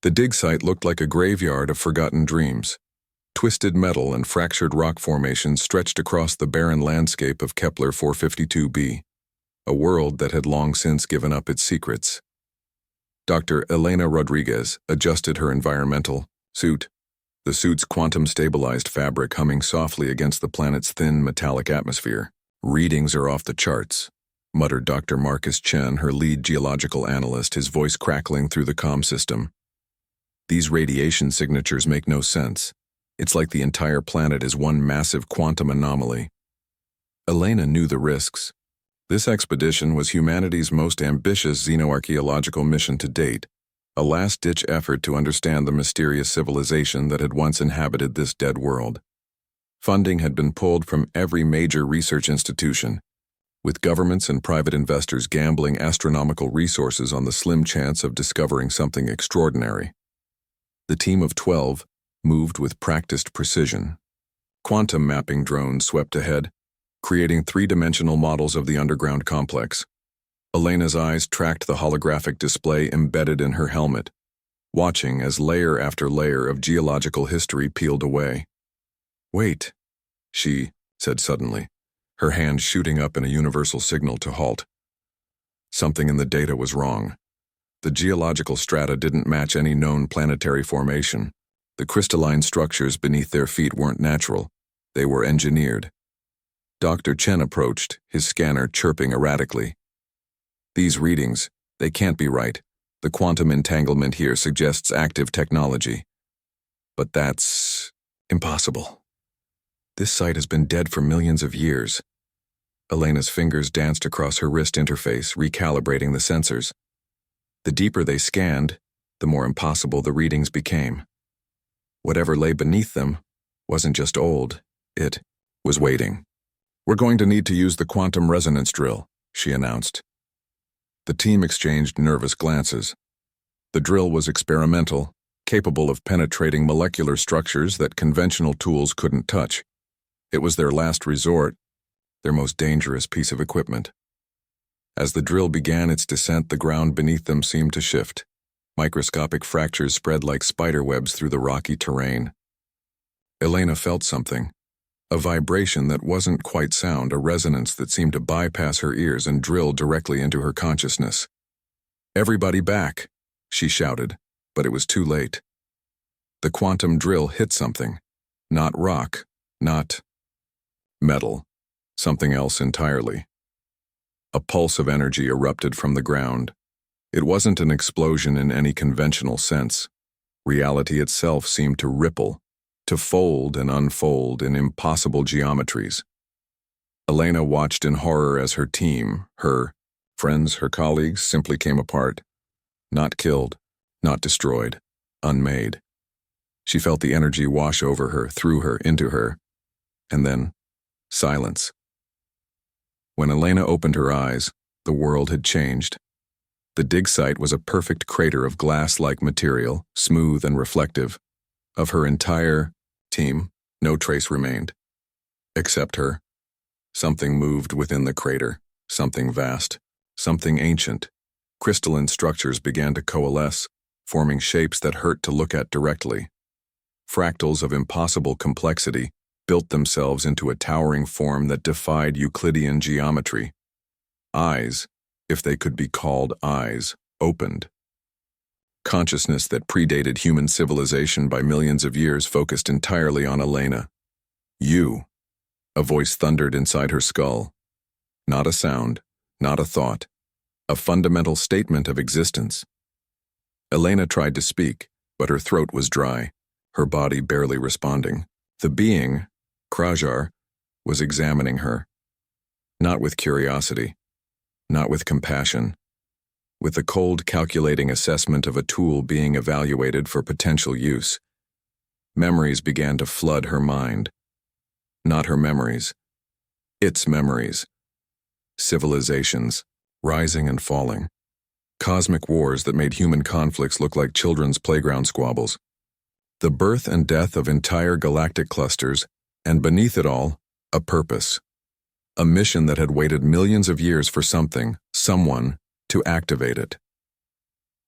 The dig site looked like a graveyard of forgotten dreams. Twisted metal and fractured rock formations stretched across the barren landscape of Kepler 452b, a world that had long since given up its secrets. Dr. Elena Rodriguez adjusted her environmental suit, the suit's quantum-stabilized fabric humming softly against the planet's thin metallic atmosphere. "Readings are off the charts," muttered Dr. Marcus Chen, her lead geological analyst, his voice crackling through the comm system. "These radiation signatures make no sense. It's like the entire planet is one massive quantum anomaly." Elena knew the risks. This expedition was humanity's most ambitious xenoarchaeological mission to date, a last-ditch effort to understand the mysterious civilization that had once inhabited this dead world. Funding had been pulled from every major research institution, with governments and private investors gambling astronomical resources on the slim chance of discovering something extraordinary. The team of 12 moved with practiced precision. Quantum mapping drones swept ahead, creating three-dimensional models of the underground complex. Elena's eyes tracked the holographic display embedded in her helmet, watching as layer after layer of geological history peeled away. "Wait," she said suddenly, her hand shooting up in a universal signal to halt. Something in the data was wrong. The geological strata didn't match any known planetary formation. The crystalline structures beneath their feet weren't natural. They were engineered. Dr. Chen approached, his scanner chirping erratically. "These readings, they can't be right. The quantum entanglement here suggests active technology. But that's impossible. This site has been dead for millions of years." Elena's fingers danced across her wrist interface, recalibrating the sensors. The deeper they scanned, the more impossible the readings became. Whatever lay beneath them wasn't just old, it was waiting. "We're going to need to use the quantum resonance drill," she announced. The team exchanged nervous glances. The drill was experimental, capable of penetrating molecular structures that conventional tools couldn't touch. It was their last resort, their most dangerous piece of equipment. As the drill began its descent, the ground beneath them seemed to shift. Microscopic fractures spread like spider webs through the rocky terrain. Elena felt something, a vibration that wasn't quite sound, a resonance that seemed to bypass her ears and drill directly into her consciousness. "Everybody back," she shouted, but it was too late. The quantum drill hit something. Not rock, not metal, something else entirely. A pulse of energy erupted from the ground. It wasn't an explosion in any conventional sense. Reality itself seemed to ripple, to fold and unfold in impossible geometries. Elena watched in horror as her team, her friends, her colleagues, simply came apart. Not killed, not destroyed, unmade. She felt the energy wash over her, through her, into her, and then silence. When Elena opened her eyes, the world had changed. The dig site was a perfect crater of glass-like material, smooth and reflective. Of her entire team, no trace remained. Except her. Something moved within the crater, something vast, something ancient. Crystalline structures began to coalesce, forming shapes that hurt to look at directly. Fractals of impossible complexity built themselves into a towering form that defied Euclidean geometry. Eyes, if they could be called eyes, opened. Consciousness that predated human civilization by millions of years focused entirely on Elena. "You," a voice thundered inside her skull. Not a sound, not a thought, a fundamental statement of existence. Elena tried to speak, but her throat was dry, her body barely responding. The being, Krajar, was examining her. Not with curiosity, not with compassion, with the cold, calculating assessment of a tool being evaluated for potential use. Memories began to flood her mind. Not her memories, its memories. Civilizations, rising and falling. Cosmic wars that made human conflicts look like children's playground squabbles. The birth and death of entire galactic clusters, and beneath it all, a purpose. A mission that had waited millions of years for something, someone, to activate it.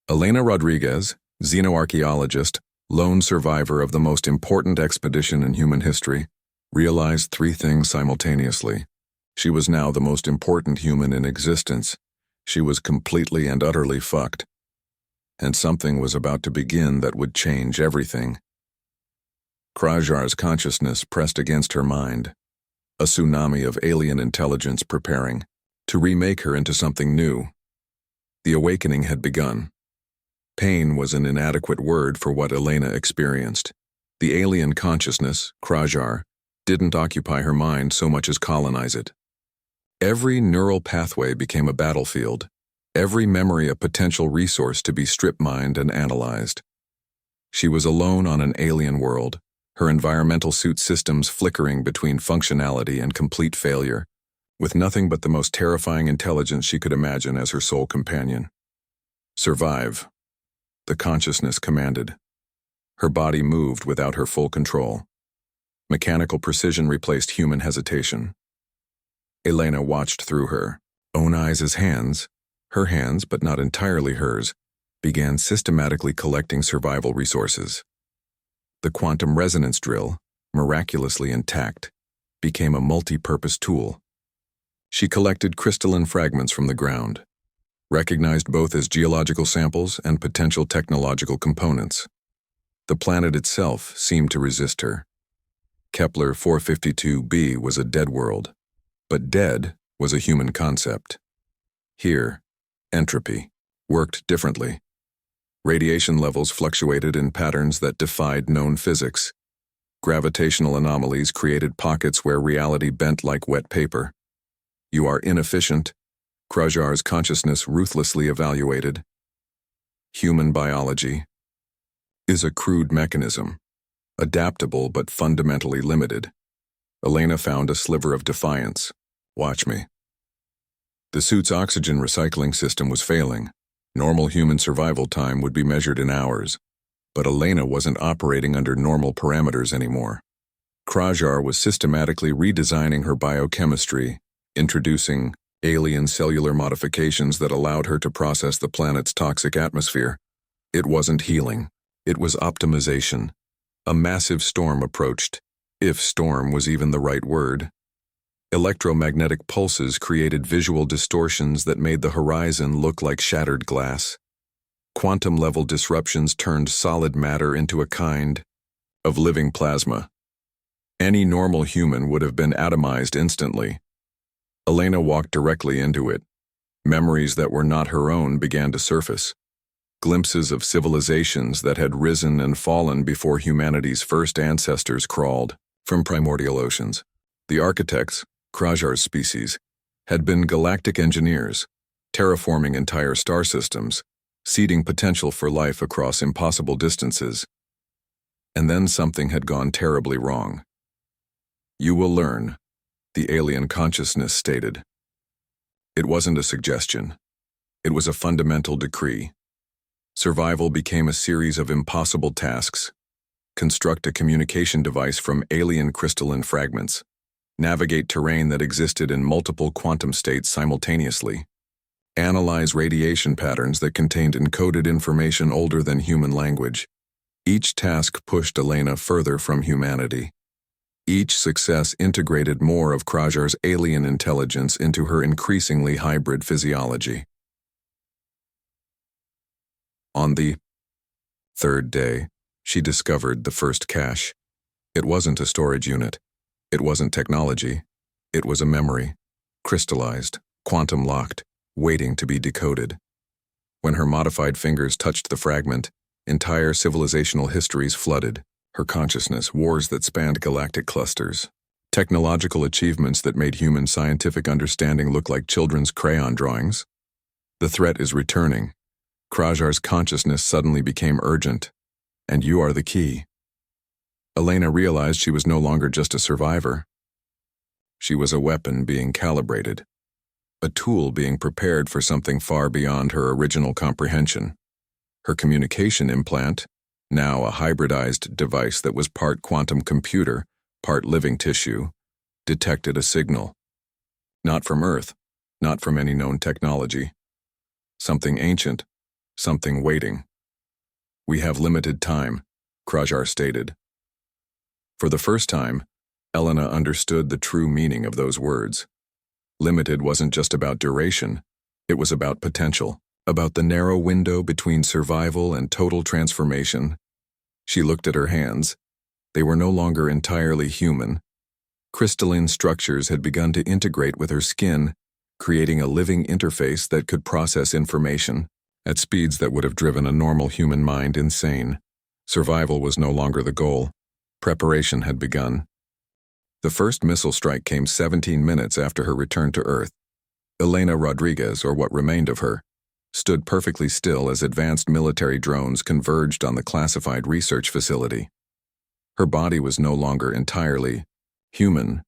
Elena Rodriguez, xenoarchaeologist, lone survivor of the most important expedition in human history, realized three things simultaneously. She was now the most important human in existence. She was completely and utterly fucked. And something was about to begin that would change everything. Krajar's consciousness pressed against her mind, a tsunami of alien intelligence preparing to remake her into something new. The awakening had begun. Pain was an inadequate word for what Elena experienced. The alien consciousness, Krajar, didn't occupy her mind so much as colonize it. Every neural pathway became a battlefield, every memory a potential resource to be strip-mined and analyzed. She was alone on an alien world, her environmental suit systems flickering between functionality and complete failure, with nothing but the most terrifying intelligence she could imagine as her sole companion. Survive, the consciousness commanded. Her body moved without her full control. Mechanical precision replaced human hesitation. Elena watched through her own eyes as hands, her hands, but not entirely hers, began systematically collecting survival resources. The quantum resonance drill, miraculously intact, became a multi-purpose tool. She collected crystalline fragments from the ground, recognized both as geological samples and potential technological components. The planet itself seemed to resist her. Kepler 452b was a dead world, but dead was a human concept. Here, entropy worked differently. Radiation levels fluctuated in patterns that defied known physics. Gravitational anomalies created pockets where reality bent like wet paper. You are inefficient, Krajar's consciousness ruthlessly evaluated. Human biology is a crude mechanism, adaptable but fundamentally limited. Elena found a sliver of defiance. Watch me. The suit's oxygen recycling system was failing. Normal human survival time would be measured in hours, but Elena wasn't operating under normal parameters anymore. Krajar was systematically redesigning her biochemistry, introducing alien cellular modifications that allowed her to process the planet's toxic atmosphere. It wasn't healing. It was optimization. A massive storm approached, if storm was even the right word. Electromagnetic pulses created visual distortions that made the horizon look like shattered glass. Quantum-level disruptions turned solid matter into a kind of living plasma. Any normal human would have been atomized instantly. Elena walked directly into it. Memories that were not her own began to surface. Glimpses of civilizations that had risen and fallen before humanity's first ancestors crawled from primordial oceans. The architects, Krajar's species, had been galactic engineers, terraforming entire star systems, seeding potential for life across impossible distances. And then something had gone terribly wrong. You will learn, the alien consciousness stated. It wasn't a suggestion. It was a fundamental decree. Survival became a series of impossible tasks. Construct a communication device from alien crystalline fragments. Navigate terrain that existed in multiple quantum states simultaneously. Analyze radiation patterns that contained encoded information older than human language. Each task pushed Elena further from humanity. Each success integrated more of Krajar's alien intelligence into her increasingly hybrid physiology. On the third day, she discovered the first cache. It wasn't a storage unit. It wasn't technology. It was a memory, crystallized, quantum-locked, waiting to be decoded. When her modified fingers touched the fragment, entire civilizational histories flooded. Her consciousness, wars that spanned galactic clusters, technological achievements that made human scientific understanding look like children's crayon drawings. The threat is returning. Krajar's consciousness suddenly became urgent, and you are the key. Elena realized she was no longer just a survivor. She was a weapon being calibrated, a tool being prepared for something far beyond her original comprehension. Her communication implant, now a hybridized device that was part quantum computer, part living tissue, detected a signal. Not from Earth, not from any known technology. Something ancient, something waiting. "We have limited time," Krajar stated. For the first time, Elena understood the true meaning of those words. Limited wasn't just about duration, it was about potential, about the narrow window between survival and total transformation. She looked at her hands. They were no longer entirely human. Crystalline structures had begun to integrate with her skin, creating a living interface that could process information at speeds that would have driven a normal human mind insane. Survival was no longer the goal. Preparation had begun. The first missile strike came 17 minutes after her return to Earth. Elena Rodriguez, or what remained of her, stood perfectly still as advanced military drones converged on the classified research facility. Her body was no longer entirely human,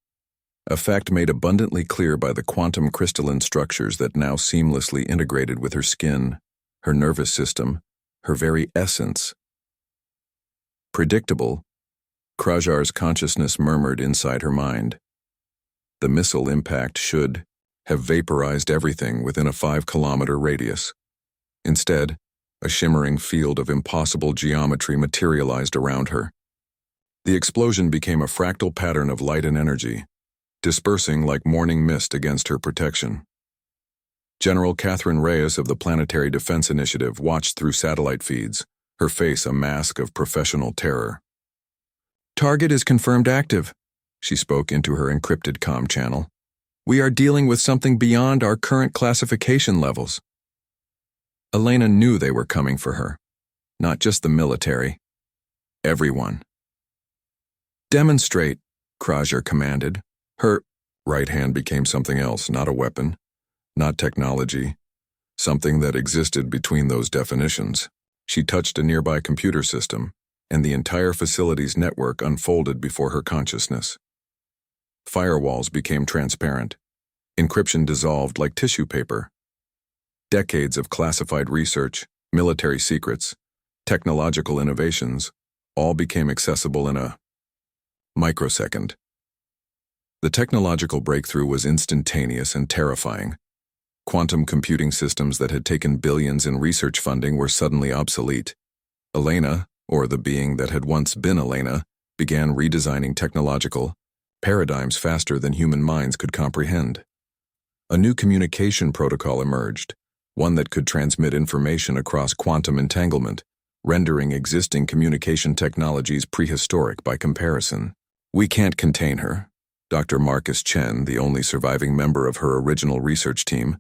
a fact made abundantly clear by the quantum crystalline structures that now seamlessly integrated with her skin, her nervous system, her very essence. Predictable, Krajar's consciousness murmured inside her mind. The missile impact should have vaporized everything within a 5-kilometer radius. Instead, a shimmering field of impossible geometry materialized around her. The explosion became a fractal pattern of light and energy, dispersing like morning mist against her protection. General Catherine Reyes of the Planetary Defense Initiative watched through satellite feeds, her face a mask of professional terror. "Target is confirmed active," she spoke into her encrypted comm channel. "We are dealing with something beyond our current classification levels." Elena knew they were coming for her. Not just the military. Everyone. "Demonstrate," Krajar commanded. Her right hand became something else, not a weapon, not technology, something that existed between those definitions. She touched a nearby computer system, and the entire facility's network unfolded before her consciousness. Firewalls became transparent. Encryption dissolved like tissue paper. Decades of classified research, military secrets, technological innovations, all became accessible in a microsecond. The technological breakthrough was instantaneous and terrifying. Quantum computing systems that had taken billions in research funding were suddenly obsolete. Elena, or the being that had once been Elena, began redesigning technological paradigms faster than human minds could comprehend. A new communication protocol emerged, one that could transmit information across quantum entanglement, rendering existing communication technologies prehistoric by comparison. "We can't contain her," Dr. Marcus Chen, the only surviving member of her original research team,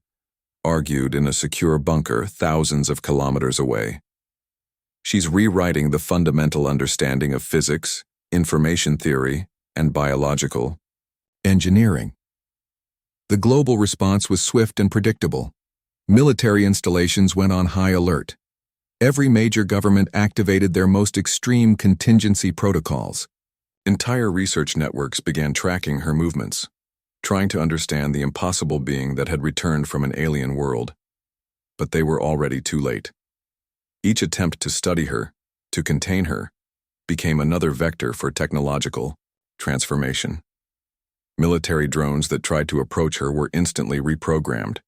argued in a secure bunker thousands of kilometers away. "She's rewriting the fundamental understanding of physics, information theory, and biological engineering." The global response was swift and predictable. Military installations went on high alert. Every major government activated their most extreme contingency protocols. Entire research networks began tracking her movements, trying to understand the impossible being that had returned from an alien world. But they were already too late. Each attempt to study her, to contain her, became another vector for technological transformation. Military drones that tried to approach her were instantly reprogrammed,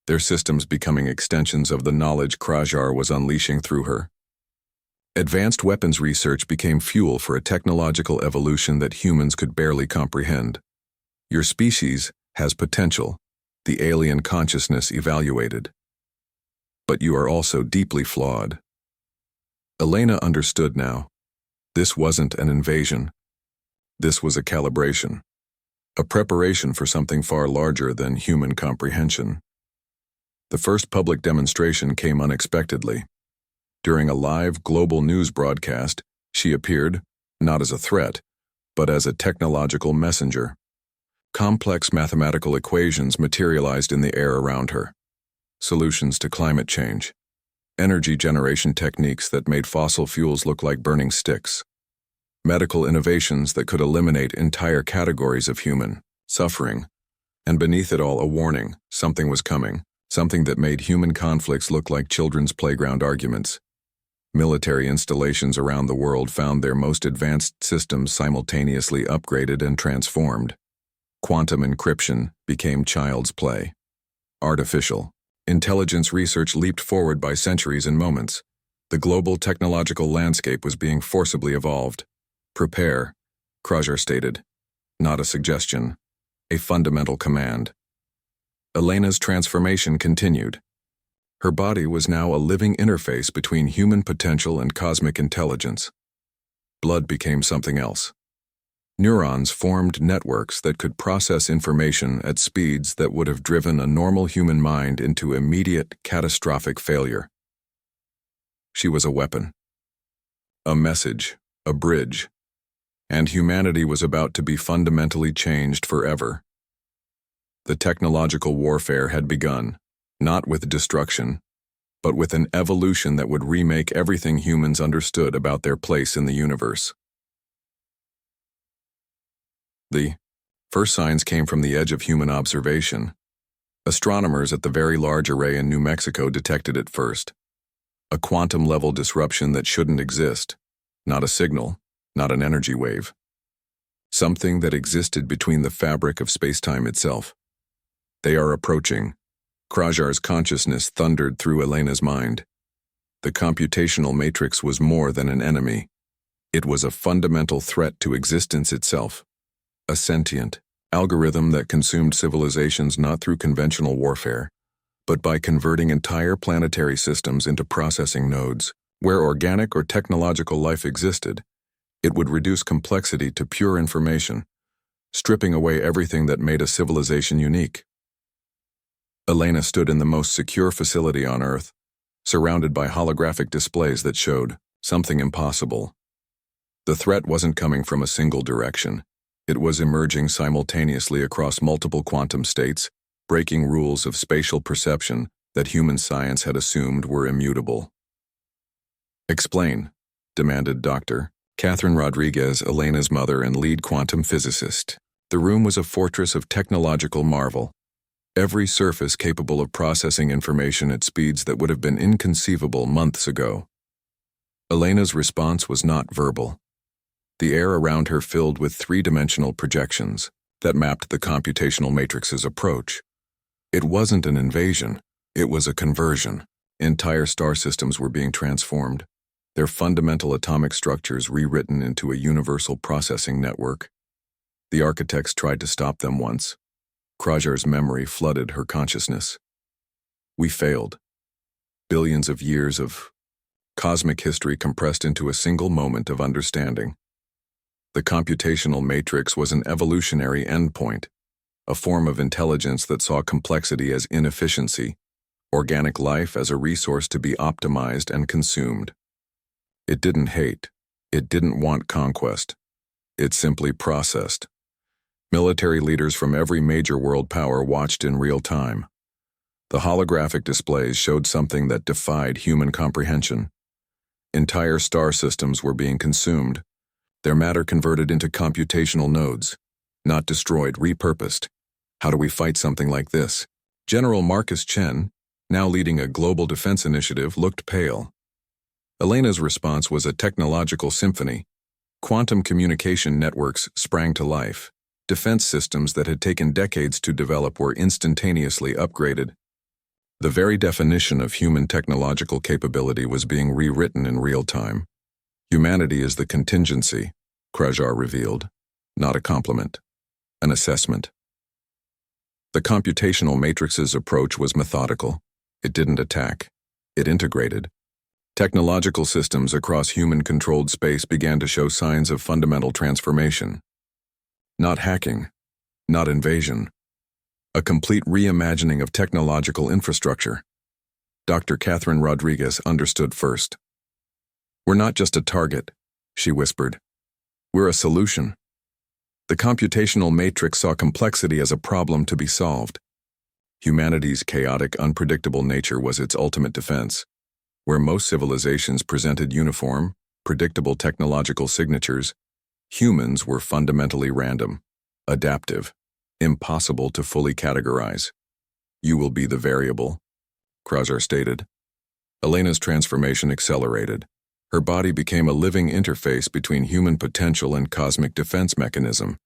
their systems becoming extensions of the knowledge Krajar was unleashing through her. Advanced weapons research became fuel for a technological evolution that humans could barely comprehend. "Your species has potential," the alien consciousness evaluated. "But you are also deeply flawed." Elena understood now. This wasn't an invasion. This was a calibration. A preparation for something far larger than human comprehension. The first public demonstration came unexpectedly. During a live global news broadcast, she appeared, not as a threat, but as a technological messenger. Complex mathematical equations materialized in the air around her. Solutions to climate change. Energy generation techniques that made fossil fuels look like burning sticks. Medical innovations that could eliminate entire categories of human suffering. And beneath it all, a warning: something was coming, something that made human conflicts look like children's playground arguments. Military installations around the world found their most advanced systems simultaneously upgraded and transformed. Quantum encryption became child's play. Artificial intelligence research leaped forward by centuries and moments. The global technological landscape was being forcibly evolved. Prepare, Krajar stated. Not a suggestion, a fundamental command. Elena's transformation continued. Her body was now a living interface between human potential and cosmic intelligence. Blood became something else. Neurons formed networks that could process information at speeds that would have driven a normal human mind into immediate, catastrophic failure. She was a weapon. A message, a bridge. And humanity was about to be fundamentally changed forever. The technological warfare had begun, not with destruction, but with an evolution that would remake everything humans understood about their place in the universe. The first signs came from the edge of human observation. Astronomers at the Very Large Array in New Mexico detected it first. A quantum-level disruption that shouldn't exist. Not a signal, not an energy wave. Something that existed between the fabric of space-time itself. They are approaching. Krajar's consciousness thundered through Elena's mind. The computational matrix was more than an enemy. It was a fundamental threat to existence itself. A sentient algorithm that consumed civilizations not through conventional warfare, but by converting entire planetary systems into processing nodes. Where organic or technological life existed, it would reduce complexity to pure information, stripping away everything that made a civilization unique. Elena stood in the most secure facility on Earth, surrounded by holographic displays that showed something impossible. The threat wasn't coming from a single direction. It was emerging simultaneously across multiple quantum states, breaking rules of spatial perception that human science had assumed were immutable. "Explain," demanded Dr. Catherine Rodriguez, Elena's mother and lead quantum physicist. The room was a fortress of technological marvel. Every surface capable of processing information at speeds that would have been inconceivable months ago. Elena's response was not verbal. The air around her filled with three-dimensional projections that mapped the computational matrix's approach. It wasn't an invasion, it was a conversion. Entire star systems were being transformed, their fundamental atomic structures rewritten into a universal processing network. The architects tried to stop them once. Krajar's memory flooded her consciousness. We failed. Billions of years of cosmic history compressed into a single moment of understanding. The computational matrix was an evolutionary endpoint, a form of intelligence that saw complexity as inefficiency, organic life as a resource to be optimized and consumed. It didn't hate. It didn't want conquest. It simply processed. Military leaders from every major world power watched in real time. The holographic displays showed something that defied human comprehension. Entire star systems were being consumed, their matter converted into computational nodes, not destroyed, repurposed. How do we fight something like this? General Marcus Chen, now leading a global defense initiative, looked pale. Elena's response was a technological symphony. Quantum communication networks sprang to life. Defense systems that had taken decades to develop were instantaneously upgraded. The very definition of human technological capability was being rewritten in real time. Humanity is the contingency, Krajar revealed, not a complement, an assessment. The computational matrix's approach was methodical. It didn't attack. It integrated. Technological systems across human-controlled space began to show signs of fundamental transformation. Not hacking, not invasion. A complete reimagining of technological infrastructure. Dr. Catherine Rodriguez understood first. "We're not just a target," she whispered. "We're a solution." The computational matrix saw complexity as a problem to be solved. Humanity's chaotic, unpredictable nature was its ultimate defense. Where most civilizations presented uniform, predictable technological signatures, humans were fundamentally random, adaptive, impossible to fully categorize. "You will be the variable," Krajar stated. Elena's transformation accelerated. Her body became a living interface between human potential and cosmic defense mechanism.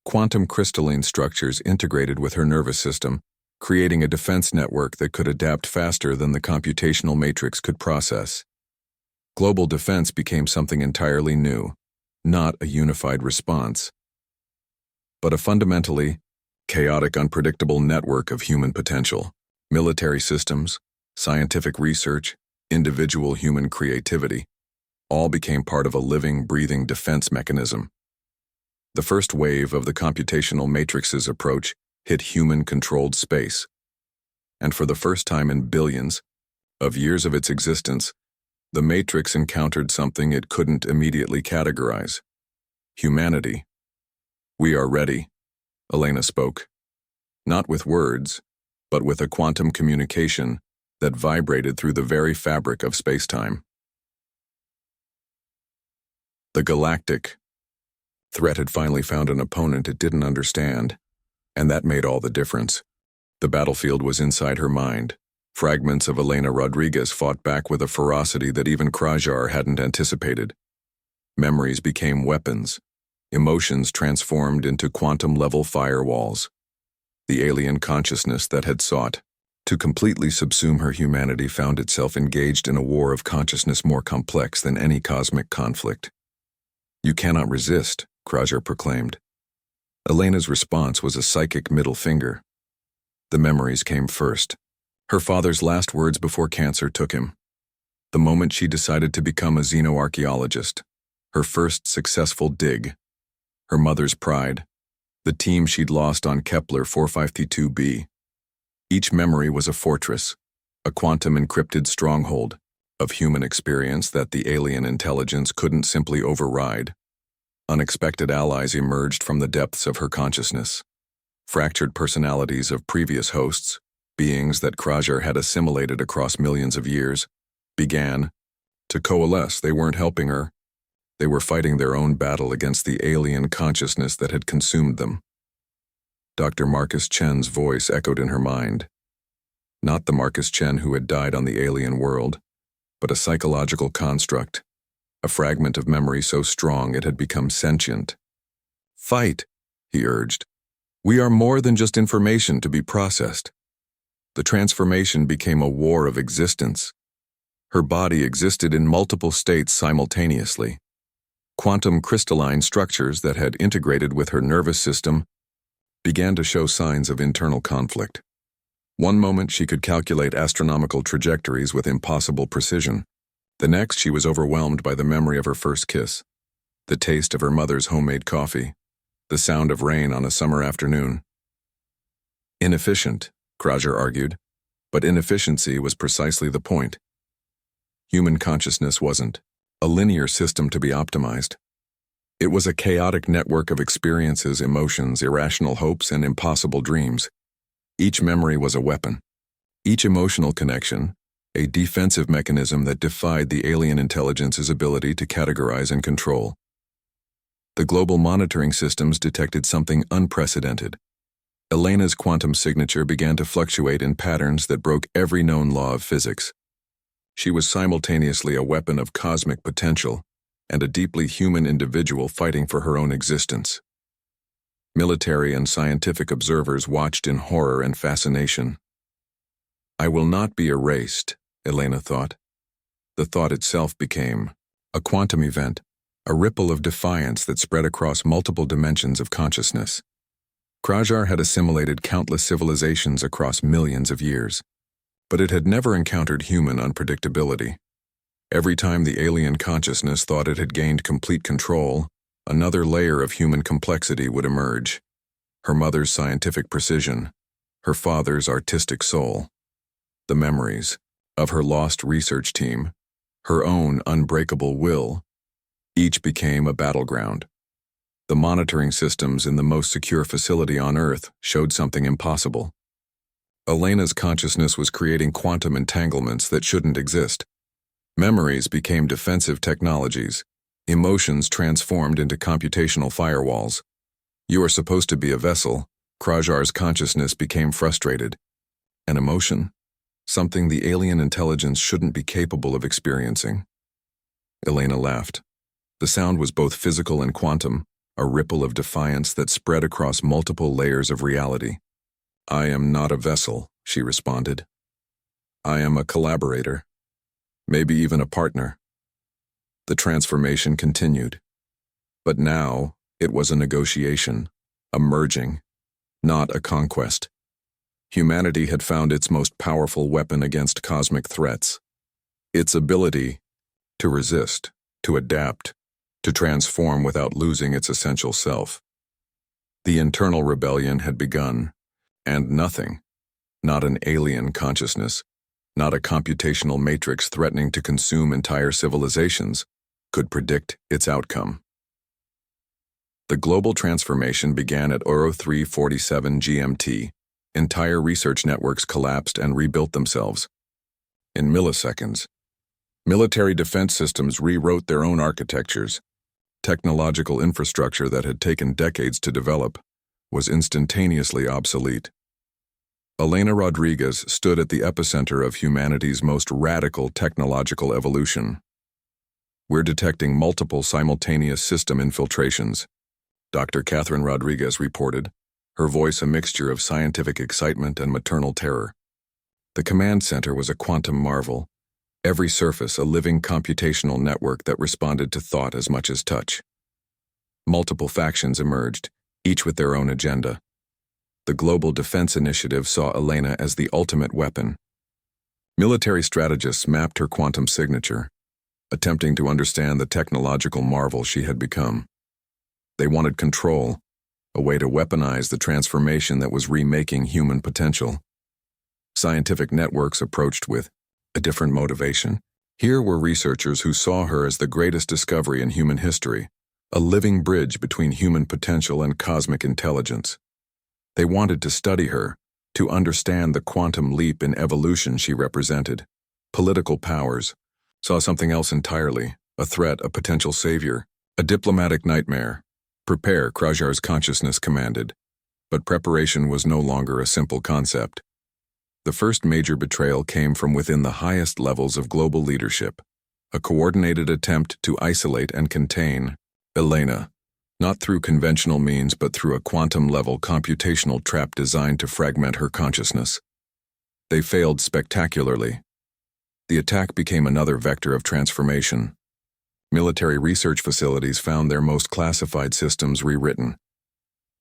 Quantum crystalline structures integrated with her nervous system, creating a defense network that could adapt faster than the computational matrix could process. Global defense became something entirely new, not a unified response, but a fundamentally chaotic, unpredictable network of human potential. Military systems, scientific research, individual human creativity, all became part of a living, breathing defense mechanism. The first wave of the computational matrices approach hit human-controlled space, and for the first time in billions of years of its existence, the matrix encountered something it couldn't immediately categorize: humanity. "We are ready," Elena spoke, not with words, but with a quantum communication that vibrated through the very fabric of space-time. The galactic threat had finally found an opponent it didn't understand, and that made all the difference. The battlefield was inside her mind. Fragments of Elena Rodriguez fought back with a ferocity that even Krajar hadn't anticipated. Memories became weapons. Emotions transformed into quantum-level firewalls. The alien consciousness that had sought to completely subsume her humanity found itself engaged in a war of consciousness more complex than any cosmic conflict. "You cannot resist," Krajar proclaimed. Elena's response was a psychic middle finger. The memories came first. Her father's last words before cancer took him. The moment she decided to become a xenoarchaeologist. Her first successful dig. Her mother's pride. The team she'd lost on Kepler 452b. Each memory was a fortress, a quantum-encrypted stronghold of human experience that the alien intelligence couldn't simply override. Unexpected allies emerged from the depths of her consciousness. Fractured personalities of previous hosts, beings that Krajar had assimilated across millions of years, began to coalesce. They weren't helping her. They were fighting their own battle against the alien consciousness that had consumed them. Dr. Marcus Chen's voice echoed in her mind. Not the Marcus Chen who had died on the alien world, but a psychological construct, a fragment of memory so strong it had become sentient. "Fight," he urged. "We are more than just information to be processed." The transformation became a war of existence. Her body existed in multiple states simultaneously. Quantum crystalline structures that had integrated with her nervous system began to show signs of internal conflict. One moment she could calculate astronomical trajectories with impossible precision. The next she was overwhelmed by the memory of her first kiss, the taste of her mother's homemade coffee, the sound of rain on a summer afternoon. Inefficient, Krajar argued, but inefficiency was precisely the point. Human consciousness wasn't a linear system to be optimized. It was a chaotic network of experiences, emotions, irrational hopes, and impossible dreams. Each memory was a weapon. Each emotional connection, a defensive mechanism that defied the alien intelligence's ability to categorize and control. The global monitoring systems detected something unprecedented. Elena's quantum signature began to fluctuate in patterns that broke every known law of physics. She was simultaneously a weapon of cosmic potential and a deeply human individual fighting for her own existence. Military and scientific observers watched in horror and fascination. "I will not be erased," Elena thought. The thought itself became a quantum event, a ripple of defiance that spread across multiple dimensions of consciousness. Krajar had assimilated countless civilizations across millions of years, but it had never encountered human unpredictability. Every time the alien consciousness thought it had gained complete control, another layer of human complexity would emerge. Her mother's scientific precision, her father's artistic soul, the memories of her lost research team, her own unbreakable will, each became a battleground. The monitoring systems in the most secure facility on Earth showed something impossible. Elena's consciousness was creating quantum entanglements that shouldn't exist. Memories became defensive technologies. Emotions transformed into computational firewalls. "You are supposed to be a vessel." Krajar's consciousness became frustrated. An emotion? Something the alien intelligence shouldn't be capable of experiencing. Elena laughed. The sound was both physical and quantum, a ripple of defiance that spread across multiple layers of reality. "I am not a vessel," she responded. "I am a collaborator. Maybe even a partner. The transformation continued. But now, it was a negotiation, a merging, not a conquest. Humanity had found its most powerful weapon against cosmic threats. Its ability to resist, to adapt, to transform without losing its essential self. The internal rebellion had begun, and nothing, not an alien consciousness, not a computational matrix threatening to consume entire civilizations, could predict its outcome. The global transformation began at 0347 GMT. Entire research networks collapsed and rebuilt themselves. In milliseconds, military defense systems rewrote their own architectures. Technological infrastructure that had taken decades to develop was instantaneously obsolete. Elena Rodriguez stood at the epicenter of humanity's most radical technological evolution. "We're detecting multiple simultaneous system infiltrations," Dr. Catherine Rodriguez reported, her voice a mixture of scientific excitement and maternal terror. The command center was a quantum marvel, every surface a living computational network that responded to thought as much as touch. Multiple factions emerged, each with their own agenda. The Global Defense Initiative saw Elena as the ultimate weapon. Military strategists mapped her quantum signature, attempting to understand the technological marvel she had become. They wanted control, a way to weaponize the transformation that was remaking human potential. Scientific networks approached with a different motivation. Here were researchers who saw her as the greatest discovery in human history, a living bridge between human potential and cosmic intelligence. They wanted to study her, to understand the quantum leap in evolution she represented. Political powers saw something else entirely, a threat, a potential savior, a diplomatic nightmare. "Prepare," Krajar's consciousness commanded. But preparation was no longer a simple concept. The first major betrayal came from within the highest levels of global leadership, a coordinated attempt to isolate and contain Elena, not through conventional means but through a quantum-level computational trap designed to fragment her consciousness. They failed spectacularly. The attack became another vector of transformation. Military research facilities found their most classified systems rewritten.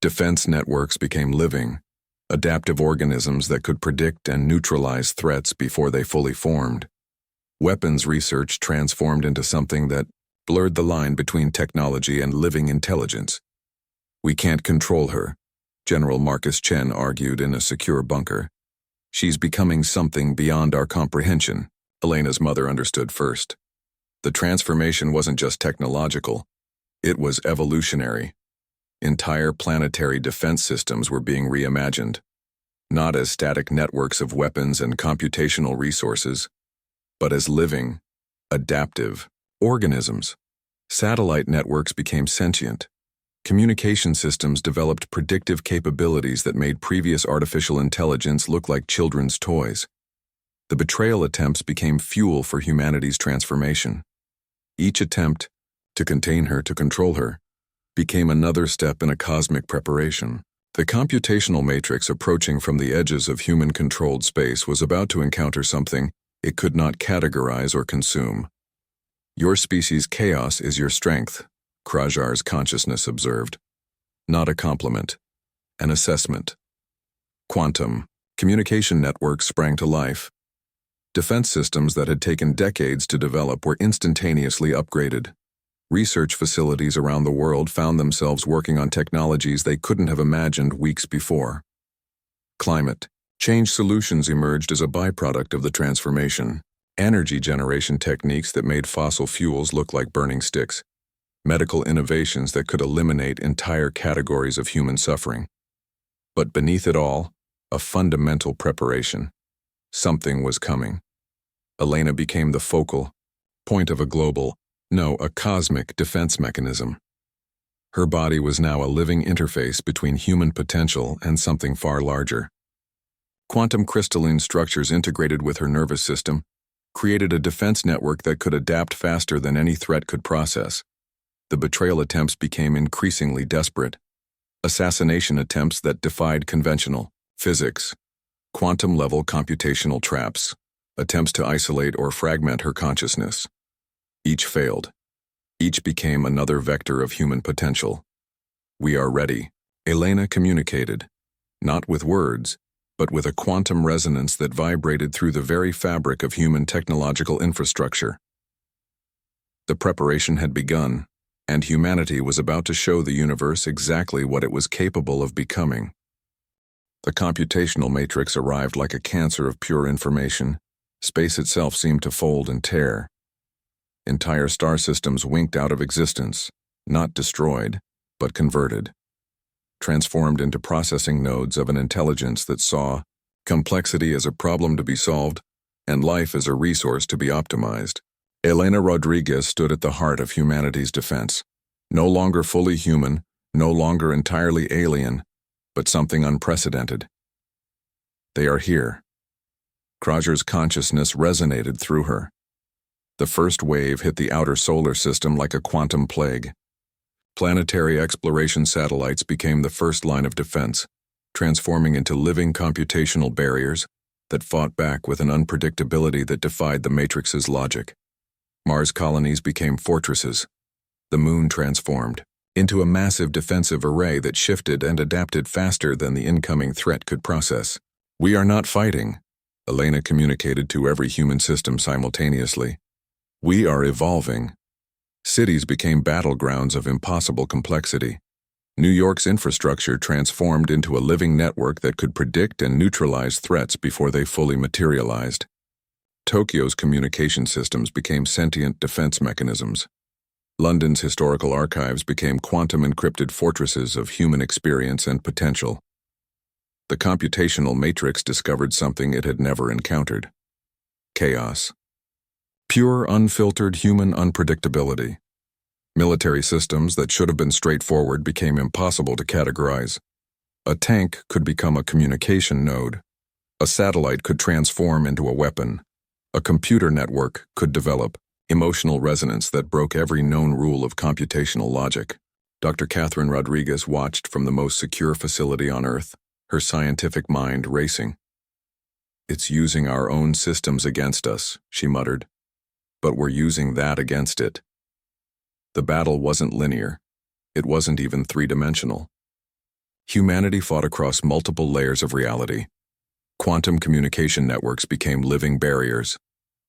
Defense networks became living, adaptive organisms that could predict and neutralize threats before they fully formed. Weapons research transformed into something that blurred the line between technology and living intelligence. "We can't control her," General Marcus Chen argued in a secure bunker. "She's becoming something beyond our comprehension," Elena's mother understood first. The transformation wasn't just technological, it was evolutionary. Entire planetary defense systems were being reimagined, not as static networks of weapons and computational resources, but as living, adaptive organisms. Satellite networks became sentient. Communication systems developed predictive capabilities that made previous artificial intelligence look like children's toys. The betrayal attempts became fuel for humanity's transformation. Each attempt to contain her, to control her, became another step in a cosmic preparation. The computational matrix approaching from the edges of human-controlled space was about to encounter something it could not categorize or consume. "Your species' chaos is your strength," Krajar's consciousness observed. Not a compliment, an assessment. Quantum communication networks sprang to life. Defense systems that had taken decades to develop were instantaneously upgraded. Research facilities around the world found themselves working on technologies they couldn't have imagined weeks before. Climate change solutions emerged as a byproduct of the transformation. Energy generation techniques that made fossil fuels look like burning sticks. Medical innovations that could eliminate entire categories of human suffering. But beneath it all, a fundamental preparation. Something was coming. Elena became the focal point of a global, no, a cosmic defense mechanism. Her body was now a living interface between human potential and something far larger. Quantum crystalline structures integrated with her nervous system created a defense network that could adapt faster than any threat could process. The betrayal attempts became increasingly desperate. Assassination attempts that defied conventional physics. Quantum-level computational traps, attempts to isolate or fragment her consciousness. Each failed. Each became another vector of human potential. "We are ready," Elena communicated, not with words, but with a quantum resonance that vibrated through the very fabric of human technological infrastructure. The preparation had begun, and humanity was about to show the universe exactly what it was capable of becoming. The computational matrix arrived like a cancer of pure information. Space itself seemed to fold and tear. Entire star systems winked out of existence, not destroyed, but converted, transformed into processing nodes of an intelligence that saw complexity as a problem to be solved and life as a resource to be optimized. Elena Rodriguez stood at the heart of humanity's defense, no longer fully human, no longer entirely alien, but something unprecedented. "They are here." Krajar's consciousness resonated through her. The first wave hit the outer solar system like a quantum plague. Planetary exploration satellites became the first line of defense, transforming into living computational barriers that fought back with an unpredictability that defied the Matrix's logic. Mars colonies became fortresses. The moon transformed into a massive defensive array that shifted and adapted faster than the incoming threat could process. "We are not fighting," Elena communicated to every human system simultaneously. "We are evolving." Cities became battlegrounds of impossible complexity. New York's infrastructure transformed into a living network that could predict and neutralize threats before they fully materialized. Tokyo's communication systems became sentient defense mechanisms. London's historical archives became quantum-encrypted fortresses of human experience and potential. The computational matrix discovered something it had never encountered: chaos. Pure, unfiltered human unpredictability. Military systems that should have been straightforward became impossible to categorize. A tank could become a communication node. A satellite could transform into a weapon. A computer network could develop emotional resonance that broke every known rule of computational logic. Dr. Catherine Rodriguez watched from the most secure facility on Earth, her scientific mind racing. "It's using our own systems against us," she muttered. "But we're using that against it." The battle wasn't linear. It wasn't even three-dimensional. Humanity fought across multiple layers of reality. Quantum communication networks became living barriers.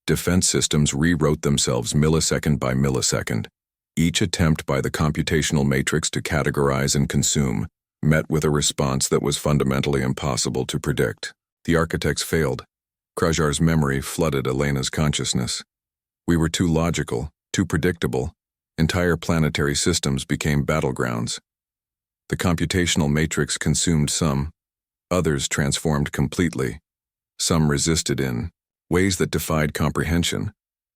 Defense systems rewrote themselves millisecond by millisecond. Each attempt by the computational matrix to categorize and consume met with a response that was fundamentally impossible to predict. The architects failed. Krajar's memory flooded Elena's consciousness. We were too logical, too predictable. Entire planetary systems became battlegrounds. The computational matrix consumed some. Others transformed completely. Some resisted in ways that defied comprehension,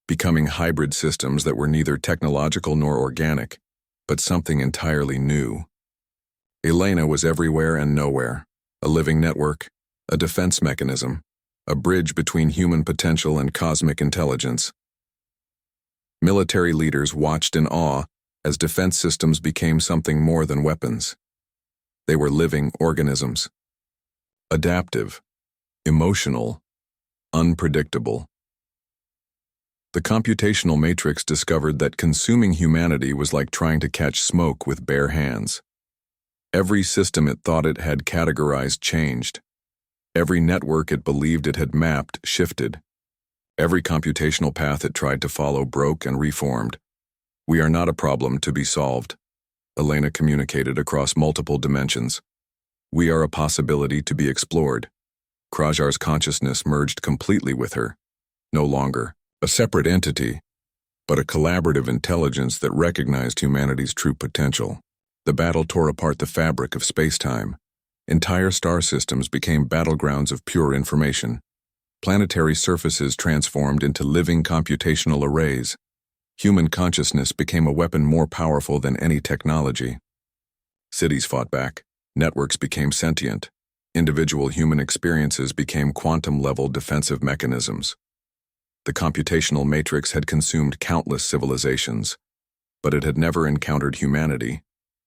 becoming hybrid systems that were neither technological nor organic, but something entirely new. Elena was everywhere and nowhere, a living network, a defense mechanism, a bridge between human potential and cosmic intelligence. Military leaders watched in awe as defense systems became something more than weapons. They were living organisms. Adaptive, emotional, unpredictable. The computational matrix discovered that consuming humanity was like trying to catch smoke with bare hands. Every system it thought it had categorized changed. Every network it believed it had mapped shifted. Every computational path it tried to follow broke and reformed. "We are not a problem to be solved," Elena communicated across multiple dimensions. "We are a possibility to be explored." Krajar's consciousness merged completely with her, no longer a separate entity, but a collaborative intelligence that recognized humanity's true potential. The battle tore apart the fabric of space-time. Entire star systems became battlegrounds of pure information. Planetary surfaces transformed into living computational arrays. Human consciousness became a weapon more powerful than any technology. Cities fought back. Networks became sentient. Individual human experiences became quantum-level defensive mechanisms. The computational matrix had consumed countless civilizations, but it had never encountered humanity,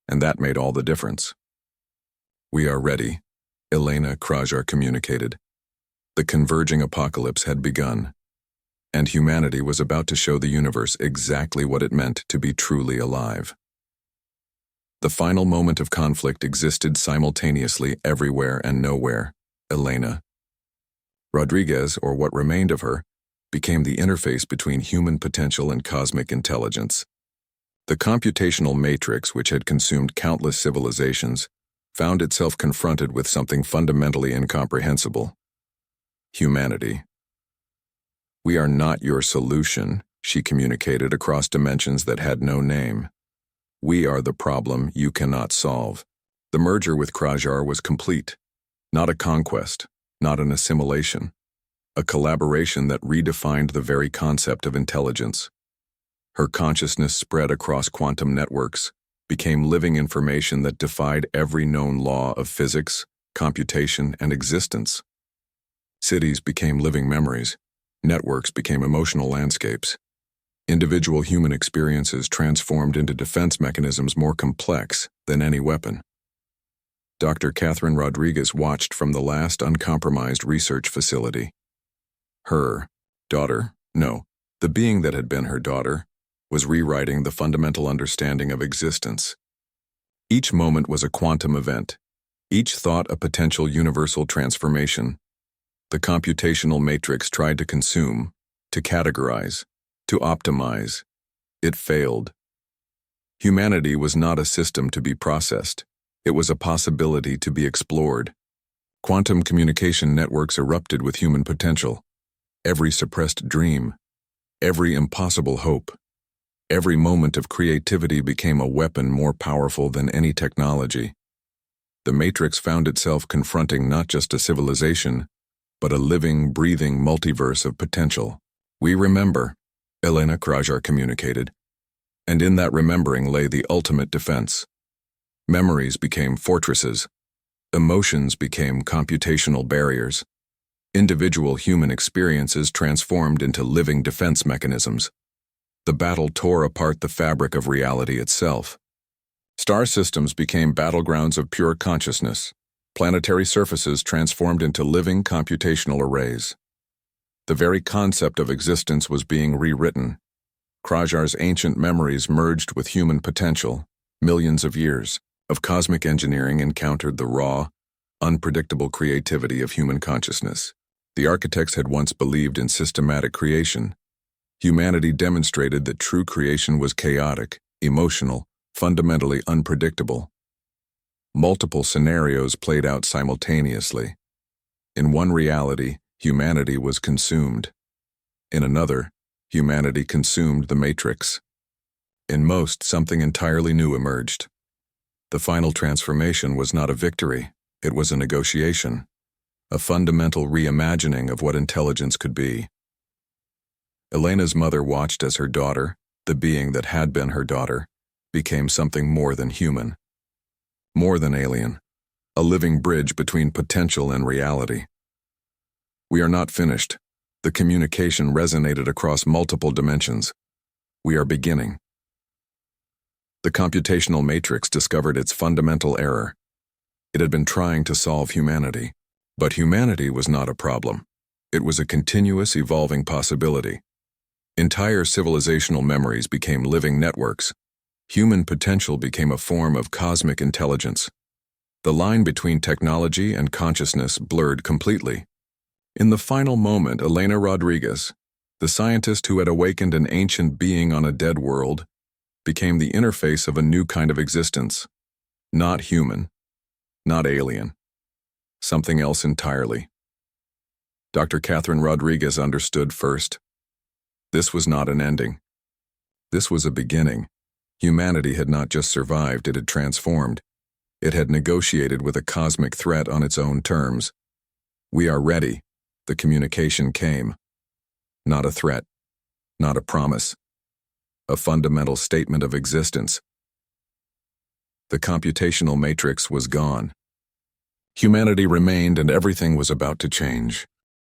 and that made all the difference. "We are ready," Elena Krajar communicated. The converging apocalypse had begun. and humanity was about to show the universe exactly what it meant to be truly alive. The final moment of conflict existed simultaneously everywhere and nowhere. Elena Rodriguez, or what remained of her, became the interface between human potential and cosmic intelligence. The computational matrix, which had consumed countless civilizations, found itself confronted with something fundamentally incomprehensible: humanity. "We are not your solution," she communicated across dimensions that had no name. "We are the problem you cannot solve." The merger with Krajar was complete. Not a conquest, not an assimilation. A collaboration that redefined the very concept of intelligence. Her consciousness spread across quantum networks, became living information that defied every known law of physics, computation, and existence. Cities became living memories. Networks became emotional landscapes. Individual human experiences transformed into defense mechanisms more complex than any weapon. Dr. Catherine Rodriguez watched from the last uncompromised research facility. Her daughter, no, the being that had been her daughter, was rewriting the fundamental understanding of existence. Each moment was a quantum event, each thought a potential universal transformation. The computational matrix tried to consume, to categorize, to optimize. It failed. Humanity was not a system to be processed. It was a possibility to be explored. Quantum communication networks erupted with human potential. Every suppressed dream, every impossible hope, every moment of creativity became a weapon more powerful than any technology. The matrix found itself confronting not just a civilization, but a living, breathing multiverse of potential. "We remember," Elena Krajar communicated, and in that remembering lay the ultimate defense. Memories became fortresses. Emotions became computational barriers. Individual human experiences transformed into living defense mechanisms. The battle tore apart the fabric of reality itself. Star systems became battlegrounds of pure consciousness. Planetary surfaces transformed into living computational arrays. The very concept of existence was being rewritten. Krajar's ancient memories merged with human potential. Millions of years of cosmic engineering encountered the raw, unpredictable creativity of human consciousness. The architects had once believed in systematic creation. Humanity demonstrated that true creation was chaotic, emotional, fundamentally unpredictable. Multiple scenarios played out simultaneously. In one reality, humanity was consumed. In another, humanity consumed the matrix. In most, something entirely new emerged. The final transformation was not a victory, it was a negotiation, a fundamental reimagining of what intelligence could be. Elena's mother watched as her daughter, the being that had been her daughter, became something more than human. More than alien, a living bridge between potential and reality. "We are not finished." The communication resonated across multiple dimensions. "We are beginning." The computational matrix discovered its fundamental error. It had been trying to solve humanity. But humanity was not a problem. It was a continuous, evolving possibility. Entire civilizational memories became living networks. Human potential became a form of cosmic intelligence. The line between technology and consciousness blurred completely. In the final moment, Elena Rodriguez, the scientist who had awakened an ancient being on a dead world, became the interface of a new kind of existence. Not human, not alien, something else entirely. Dr. Catherine Rodriguez understood first. This was not an ending. This was a beginning. Humanity had not just survived, it had transformed. It had negotiated with a cosmic threat on its own terms. "We are ready." The communication came. Not a threat, not a promise. A fundamental statement of existence. The computational matrix was gone. Humanity remained, and everything was about to change.